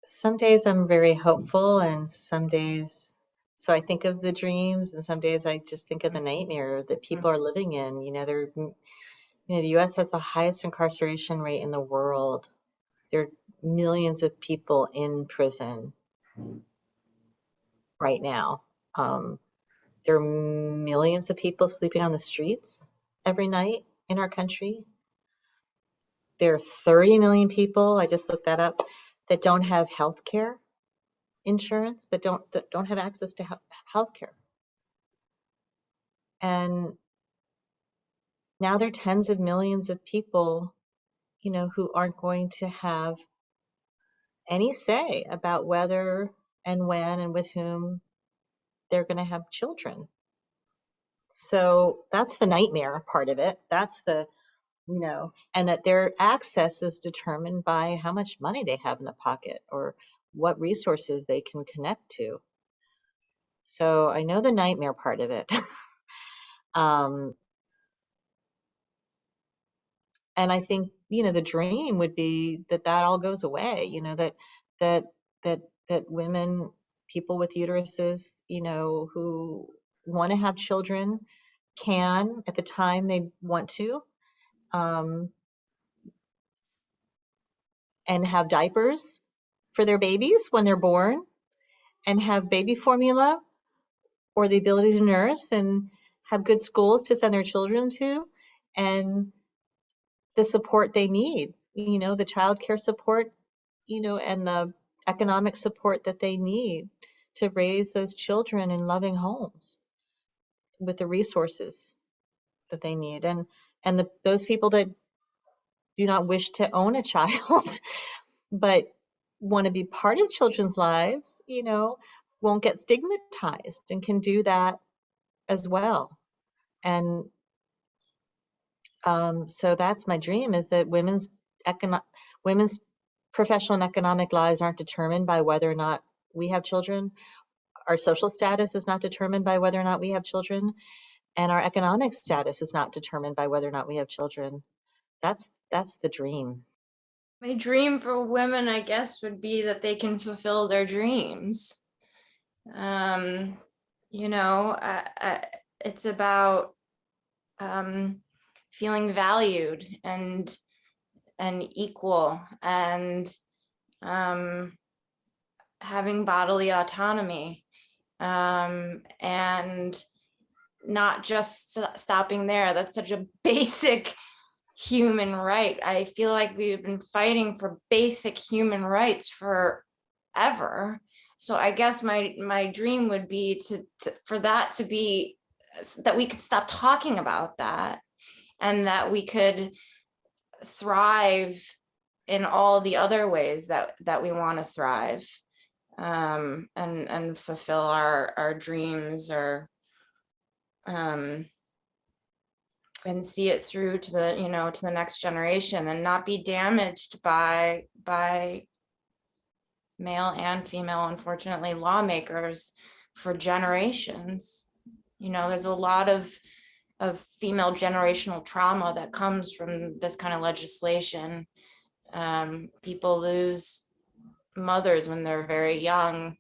Some days I'm very hopeful, and some days, so I think of the dreams, and some days I just think of the nightmare that people are living in. The US has the highest incarceration rate in the world. There are millions of people in prison right now. Um, there are millions of people sleeping on the streets every night in our country. There are 30 million people, I just looked that up, that don't have health care insurance, that don't have access to health care. And now there are tens of millions of people, who aren't going to have any say about whether and when and with whom they're going to have children. So that's the nightmare part of it. That's and that their access is determined by how much money they have in the pocket or what resources they can connect to. So I know the nightmare part of it. um, and I think, the dream would be that all goes away, that that that women, people with uteruses, who want to have children can at the time they want to, um, and have diapers for their babies when they're born, and have baby formula or the ability to nurse, and have good schools to send their children to, and the support they need, the child care support, and the economic support that they need to raise those children in loving homes with the resources that they need. And those people that do not wish to own a child but want to be part of children's lives, won't get stigmatized and can do that as well. And so that's my dream, is that women's professional and economic lives aren't determined by whether or not we have children. Our social status is not determined by whether or not we have children, and our economic status is not determined by whether or not we have children. That's the dream. My dream for women, I guess, would be that they can fulfill their dreams. It's about feeling valued and equal, and having bodily autonomy, and not just stopping there. That's such a basic human right. I feel like we've been fighting for basic human rights forever. So I guess my dream would be for that to be, that we could stop talking about that, and that we could thrive in all the other ways that we want to thrive, and fulfill our dreams, or and see it through to the next generation, and not be damaged by male and female, unfortunately, lawmakers for generations. There's a lot of female generational trauma that comes from this kind of legislation. People lose mothers when they're very young,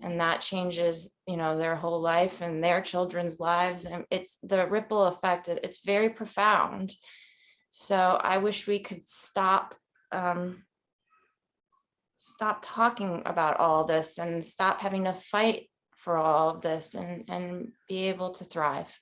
and that changes, their whole life and their children's lives. And it's the ripple effect. It's very profound. So I wish we could stop talking about all this, and stop having to fight for all of this, and be able to thrive.